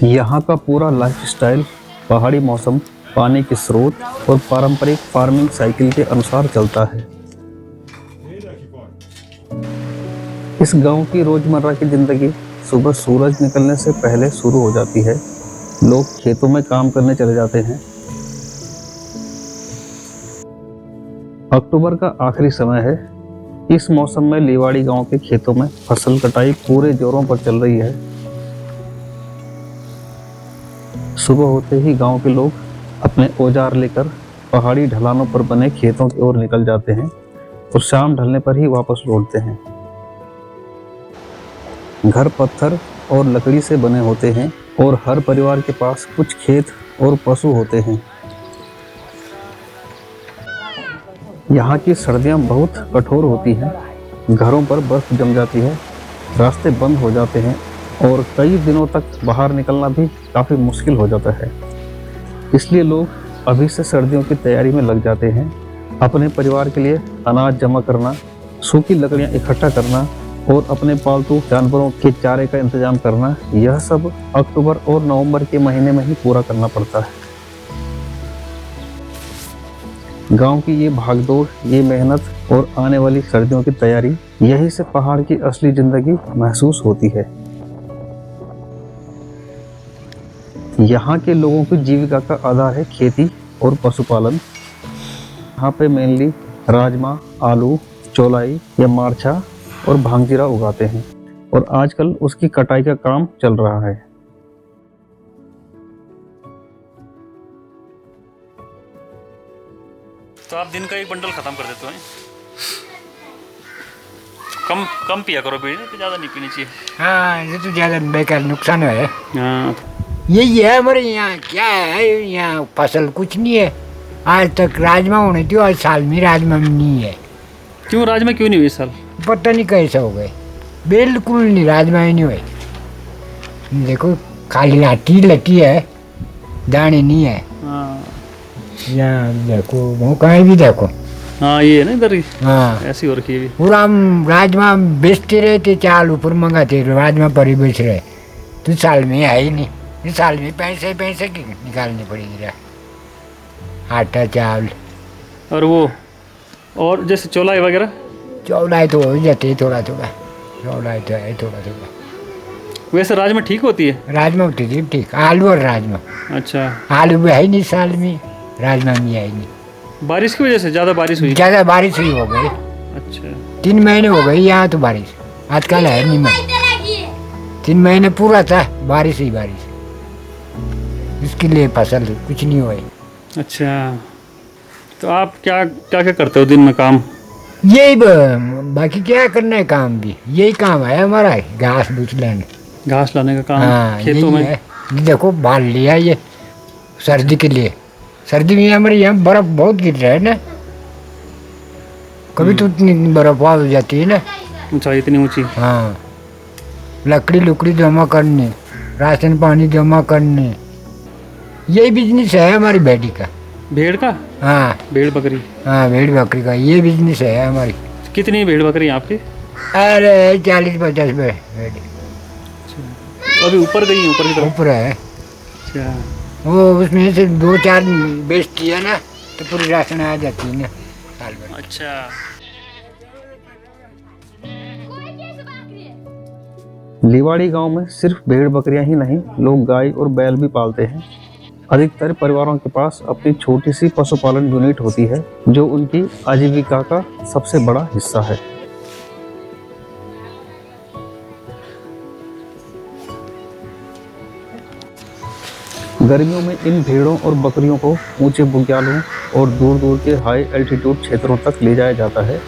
यहाँ का पूरा लाइफस्टाइल पहाड़ी मौसम, पानी के स्रोत और पारंपरिक फार्मिंग साइकिल के अनुसार चलता है। इस गांव की रोजमर्रा की जिंदगी सुबह सूरज निकलने से पहले शुरू हो जाती है। लोग खेतों में काम करने चले जाते हैं। अक्टूबर का आखिरी समय है। इस मौसम में लिवाड़ी गांव के खेतों में फसल कटाई पूरे जोरों पर चल रही है। सुबह होते ही गांव के लोग अपने औजार लेकर पहाड़ी ढलानों पर बने खेतों की ओर निकल जाते हैं और शाम ढलने पर ही वापस लौटते हैं। घर पत्थर और लकड़ी से बने होते हैं और हर परिवार के पास कुछ खेत और पशु होते हैं। यहाँ की सर्दियाँ बहुत कठोर होती हैं। घरों पर बर्फ जम जाती है, रास्ते बंद हो जाते हैं और कई दिनों तक बाहर निकलना भी काफ़ी मुश्किल हो जाता है। इसलिए लोग अभी से सर्दियों की तैयारी में लग जाते हैं। अपने परिवार के लिए अनाज जमा करना, सूखी लकड़ियाँ इकट्ठा करना और अपने पालतू जानवरों के चारे का इंतजाम करना, यह सब अक्टूबर और नवंबर के महीने में ही पूरा करना पड़ता है। गांव की ये भागदौड़, ये मेहनत और आने वाली सर्दियों की तैयारी, यही से पहाड़ की असली जिंदगी महसूस होती है। यहाँ के लोगों की जीविका का आधार है खेती और पशुपालन। यहाँ पे मेनली राजमा, आलू, चौलाई या मारछा और भांगजीरा उगाते हैं और आजकल उसकी कटाई का काम चल रहा है। तो आप दिन का एक बंडल खत्म कर देते हो? कम कम पिया करो बीड़ी, तो ज़्यादा नहीं पीनी चाहिए। हाँ, ये तो ज़्यादा बेकार नुकसान है। हाँ, यही है हमारे यहाँ। क्या है यहाँ, फसल कुछ नहीं है। आज तक राजमा होने थी, आज साल में राजमा भी नहीं है। क्यों राजमा क्यों नहीं हुई इस साल? पता नहीं कैसा हो गए, बिल्कुल नहीं, राजमा ही नहीं हुए। देखो खाली लाठी लटी है, दाने नहीं है। हाँ यहाँ देखो, वो कहीं भी देखो। हाँ, ये है ना इधर ही, हाँ ऐसी हो रखी है। पूरा हम राजमा बेचते रहे थे, चाल ऊपर मंगाते राजमा पर ही बेच रहे, तो साल में है ही नहीं। इस साल में पैसे पैसे की निकालनी पड़ेगी रे, आटा चावल। और वो और जैसे चौलाई वगैरह? चौलाई तो हो ही जाती है थोड़ा थोड़ा, चौलाई तो है थोड़ा थोड़ा। वैसे राजमा ठीक होती है? राजमा होती थी ठीक, आलू और राजमा। अच्छा, आलू भी है ही नहीं साल में, राजमा भी है ही नहीं। बारिश की वजह से ज़्यादा बारिश हुई? ज़्यादा बारिश ही हो गई। अच्छा, 3 महीने हो गई यहाँ तो बारिश, आजकल है नहीं। मैं 3 महीने पूरा था बारिश ही बारिश, इसके लिए फसल कुछ नहीं हुई। अच्छा, तो आप क्या क्या क्या करते हो दिन में काम? यही बाकी क्या करना है काम भी, यही काम है हमारा, घास भूस लेने, घास लाने का काम? हाँ खेतों में है। देखो बाल लिया ये सर्दी के लिए, सर्दी में हमारे यहाँ बर्फ बहुत गिर रहा है ना, कभी तो इतनी बर्फ हो जाती है ना। अच्छा, इतनी ऊंची? हाँ, लकड़ी लुकड़ी जमा करने, राशन पानी जमा करने, यही बिजनेस है हमारी बेटी का। भेड़ का? हाँ भेड़ बकरी? हाँ, भेड़ बकरी का ये बिजनेस है हमारी। कितनी भेड़ बकरी आपकी? अरे 40-50 भेड़ अभी ऊपर गई, ऊपर की तरफ? ऊपर है। अच्छा, वो उसमें से 2-4 बेचती है ना, तो पूरी राशन आ जाती है ना साल भर। अच्छा। लिवाड़ी गांव में सिर्फ भेड़ बकरियां ही नहीं, लोग गाय और बैल भी पालते हैं। अधिकतर परिवारों के पास अपनी छोटी सी पशुपालन यूनिट होती है, जो उनकी आजीविका का सबसे बड़ा हिस्सा है। गर्मियों में इन भेड़ों और बकरियों को ऊंचे बुग्यालों और दूर दूर के हाई एल्टीट्यूड क्षेत्रों तक ले जाया जाता है।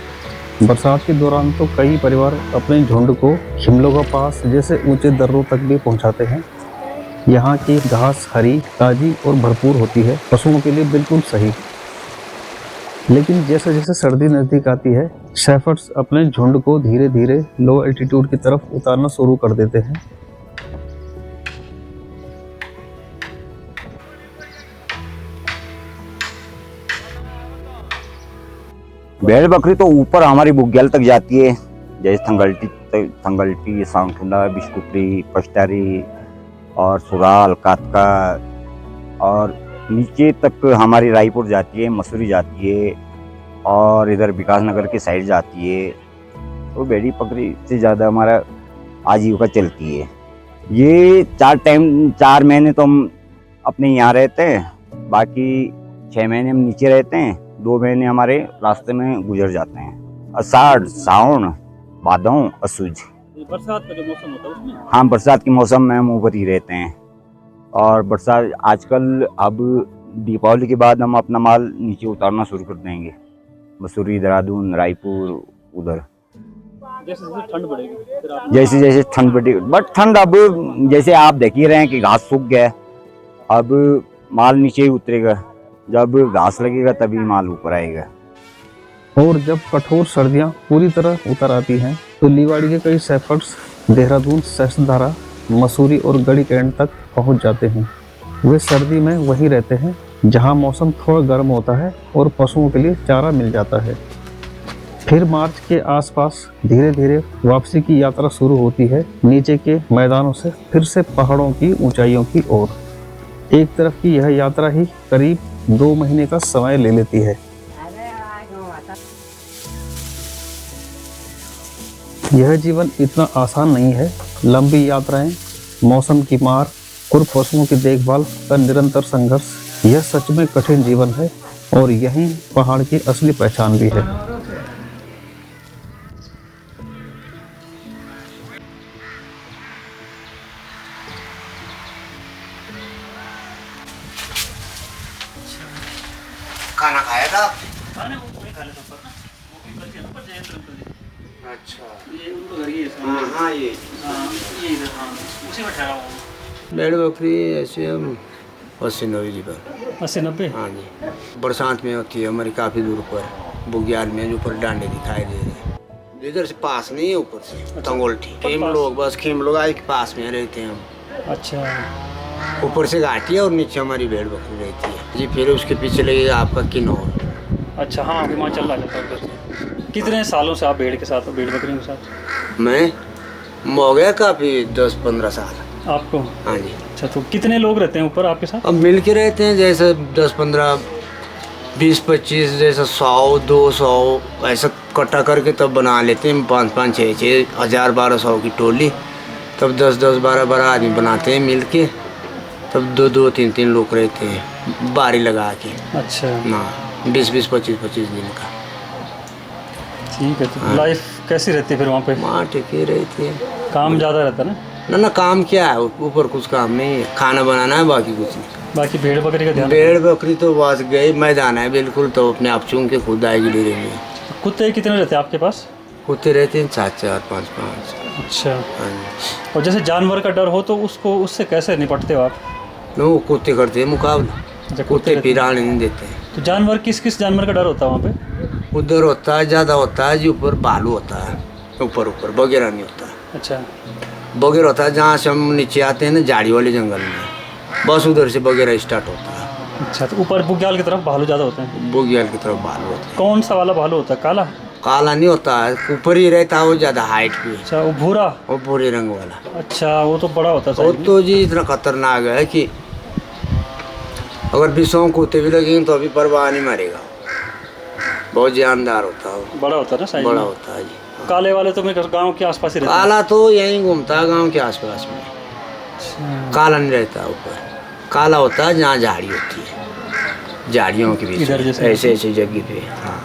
बरसात के दौरान तो कई परिवार अपने झुंड को हिमलों के पास जैसे ऊंचे दर्रों तक भी पहुंचाते हैं। यहाँ की घास हरी, ताजी और भरपूर होती है, पशुओं के लिए बिल्कुल सही। लेकिन जैसे जैसे सर्दी नज़दीक आती है, शेफर्ड्स अपने झुंड को धीरे धीरे लो एल्टीट्यूड की तरफ उतारना शुरू कर देते हैं। भेड़ बकरी तो ऊपर हमारी बुग्याल तक जाती है, जैसे थंगल्टी, सांगठुंडा, बिस्कुटरी, पस्टारी, और सुराल, कातका और नीचे तक हमारी रायपुर जाती है, मसूरी जाती है और इधर विकासनगर की साइड जाती है। तो भेड़ी बकरी से ज़्यादा हमारा आजीविका चलती है। ये 4 महीने तो हम अपने यहाँ रहते हैं, बाकी 6 महीने हम नीचे रहते हैं, 2 महीने हमारे रास्ते में गुजर जाते हैं। आषाढ़, सावन, भादों, असुज। बरसात का जो मौसम होता है उसमें? हाँ, बरसात के मौसम में हम ऊपर ही रहते हैं। और बरसात आजकल अब दीपावली के बाद हम अपना माल नीचे उतारना शुरू कर देंगे, मसूरी, देहरादून, रायपुर, उधर। जैसे जैसे ठंड बढ़ेगी फिर आप जैसे जैसे ठंड बढ़ेगी, बट ठंड अब जैसे आप देख ही रहे हैं कि घास सूख गया है, अब माल नीचे ही उतरेगा। जब घास लगेगा तभी माल ऊपर आएगा। और जब कठोर सर्दियां पूरी तरह उतर आती हैं तो लीवाड़ी के कई सेफर्ड्स देहरादून, सहस्त्रधारा, मसूरी और गढ़ी कैंट तक पहुंच जाते हैं। वे सर्दी में वहीं रहते हैं जहां मौसम थोड़ा गर्म होता है और पशुओं के लिए चारा मिल जाता है। फिर मार्च के आसपास धीरे धीरे वापसी की यात्रा शुरू होती है, नीचे के मैदानों से फिर से पहाड़ों की ऊंचाइयों की ओर। एक तरफ की यह यात्रा ही करीब 2 महीने का समय ले लेती है। यह जीवन इतना आसान नहीं है। लंबी यात्राएं, मौसम की मार और पशुओं की देखभाल का निरंतर संघर्ष, यह सच में कठिन जीवन है और यही पहाड़ की असली पहचान भी है। खाना खाया था आप? खाने वो वही खा लेता ऊपर ना, वो ऊपर के ऊपर जयंत अंकल जी। अच्छा। ये उनका घर ही है हाँ हाँ, ये हाँ, ये इधर, हाँ उसी में ठहरा हुआ भेड़ बकरी ऐसे हम 80-90 जी पर। 80-90। हाँ जी, बरसात में होती है हमारी काफ़ी दूर पर, बुग्याल में, जो ऊपर डांडे दिखाई दे रहे हैं। इधर से पास नहीं है, ऊपर से तंगोल्टी खेम लोग, बस खेम लोग आज के पास में रहते हैं हम। अच्छा, ऊपर से घाटी है और नीचे हमारी भेड़ बकरी रहती है जी। फिर उसके पीछे लगेगा आपका किन्नौर। अच्छा हाँ, अभी वहाँ चल रहा जाता है उधर। कितने सालों से आप भेड़ के साथ हो, भेड़ बकरियों के साथ? मैं हो गया काफ़ी 10-15 साल आपको? हाँ जी। अच्छा, तो कितने लोग रहते हैं ऊपर आपके साथ? अब मिल के रहते हैं, जैसे 10-15, 20-25, जैसा 100-200 ऐसा इकट्ठा करके तब बना लेते हैं। 5-5, 6-6 हज़ार 1200 की टोली, तब 10-10, 12-12 आदमी बनाते हैं मिल के। तब 2-2, 3-3 लोग रहते हैं बारी लगा के। अच्छा, ना 20-20, 25-25 दिन का। ठीक है। तो लाइफ कैसी रहती है फिर वहाँ पे? माँ ठीक ही रहती है। काम ज़्यादा रहता है ना? ना काम क्या है, ऊपर कुछ काम नहीं है, खाना बनाना है, बाकी कुछ नहीं। बाकी भेड़ बकरी का ध्यान? भेड़ बकरी तो बस गई मैदान है बिल्कुल, तो अपने आप चूम के खुद आएगी डेरे में। कुत्ते कितने रहते हैं आपके पास? कुत्ते रहते हैं 4-4, 5-5। अच्छा, हाँ जी। और जैसे जानवर का डर हो तो उससे कैसे निपटते हो आप? वो कुत्ते करते हैं मुकाबला, अच्छा, कुत्ते रहते हैं। पिराने नहीं देते हैं। तो जानवर किस किस जानवर का डर होता है वहाँ पे? उधर होता है ज़्यादा होता है जो ऊपर भालू होता है, ऊपर बगैरा नहीं होता है। अच्छा, बगैर होता है जहाँ से हम नीचे आते हैं ना झाड़ी वाले जंगल में, बस उधर से बगैरा स्टार्ट होता है। अच्छा, तो ऊपर बुग्याल की तरफ भालू ज़्यादा होते हैं? बुग्याल की तरफ भालू होता है। कौन सा वाला भालू होता है? काला? काला नहीं होता है, ऊपर ही रहता है, वो ज़्यादा हाइट पे, अच्छा, वो भूरा? वो भूरे रंग वाला। अच्छा, वो तो बड़ा होता है वो साइज में। तो जी इतना खतरनाक है कि अगर 20 कुत्ते भी लगेंगे तो अभी परवाह नहीं मरेगा, बहुत जानदार होता है वो, बड़ा होता है ना साइज बड़ा में? होता है जी। काले वाले तो मेरे गांव के आसपास ही रहते हैं। काला तो यहीं घूमता है गांव के आसपास में, अच्छा, काला नहीं रहता ऊपर। काला होता है जहाँ झाड़ी होती है, झाड़ियों के बीच इधर में, जैसे? ऐसे ऐसे जगह पे। हाँ,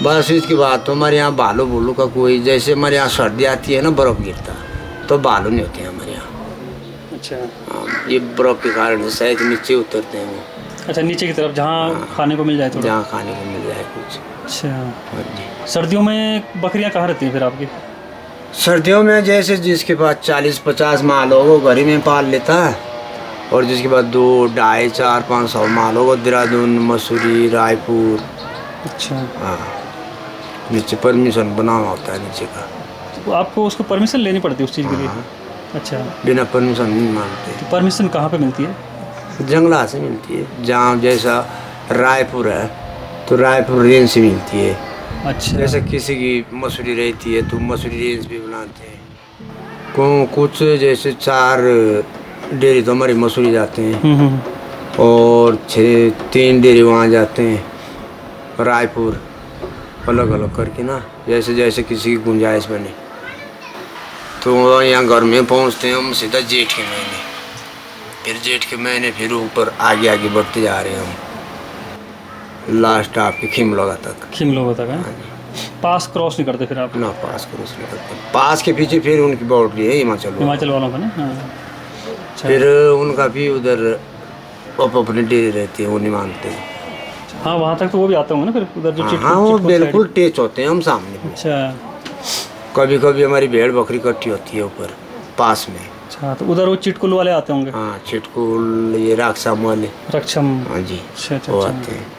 बस इसके बाद तो हमारे यहाँ भालू भूलू का कोई, जैसे हमारे यहाँ सर्दी आती है ना, बर्फ़ गिरता तो भालू नहीं होते हैं हमारे यहाँ। अच्छा। हाँ, ये बर्फ़ के कारण शायद नीचे उतरते हैं वो, अच्छा, नीचे की तरफ जहाँ खाने को मिल जाए थोड़ा? जहाँ खाने को मिल जाए कुछ। अच्छा, हाँ जी। सर्दियों में बकरियाँ कहाँ रहती हैं फिर आपकी? सर्दियों में जैसे जिसके पास 40-50 माल हो वो घर ही में पाल लेता है, और जिसके पास 2, 2.5, 4, 500 माल हो वो देहरादून, मसूरी, रायपुर। अच्छा, हाँ, नीचे परमिशन बना हुआ होता है नीचे का, तो आपको उसको परमिशन लेनी पड़ती है उस चीज़ के लिए? हाँ। अच्छा, बिना परमिशन नहीं मानते। तो परमिशन कहाँ पे मिलती है? जंगला से मिलती है, जहाँ जैसा रायपुर है तो रायपुर रेंज से मिलती है। अच्छा, जैसे किसी की मसूरी रहती है तो मसूरी रेंज भी बनाते हैं। कुछ जैसे 4 डेयरी तो हमारी मसूरी जाते हैं और 3 डेयरी वहाँ जाते हैं रायपुर, अलग अलग करके ना, जैसे जैसे किसी की गुंजाइश बने। तो यहाँ घर में पहुँचते हैं हम सीधा जेठ के महीने, फिर जेठ के महीने फिर ऊपर आगे आगे बढ़ते जा रहे हैं हम, लास्ट आपके खिमलोगा तक। खिमलोगा तक है। पास क्रॉस नहीं करते फिर आप? ना पास क्रॉस नहीं करते। पास के पीछे फिर उनकी बाउंड्री है हिमाचल वालों का ना। हाँ। फिर उनका भी उधर अपनी डेरी रहती है, वो नहीं मानते। हाँ वहाँ तक तो वो भी आते होंगे ना फिर उधर जो हाँ वो बिल्कुल टेच होते हैं हम सामने। अच्छा। कभी कभी हमारी भेड़ बकरी इकट्ठी होती है ऊपर पास में। अच्छा तो उधर वो चिटकुल वाले आते होंगे? हाँ चिटकुल, ये राक्षम वाले। रक्षम। हाँ जी अच्छा वो आते हैं।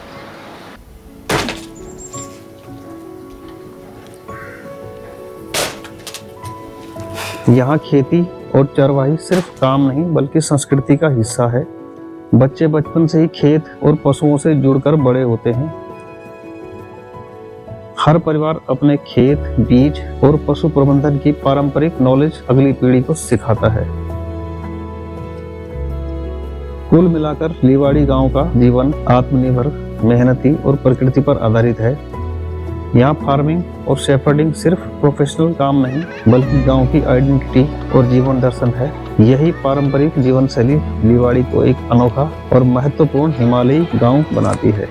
यहाँ खेती और चरवाही सिर्फ काम नहीं बल्कि संस्कृति का हिस्सा है। बच्चे बचपन से ही खेत और पशुओं से जुड़कर बड़े होते हैं। हर परिवार अपने खेत, बीज और पशु प्रबंधन की पारंपरिक नॉलेज अगली पीढ़ी को सिखाता है। कुल मिलाकर लीवाड़ी गांव का जीवन आत्मनिर्भर, मेहनती और प्रकृति पर आधारित है। यहाँ फार्मिंग और शेफर्डिंग सिर्फ प्रोफेशनल काम नहीं बल्कि गांव की आइडेंटिटी और जीवन दर्शन है। यही पारंपरिक जीवन शैली लीवाड़ी को एक अनोखा और महत्वपूर्ण हिमालयी गांव बनाती है।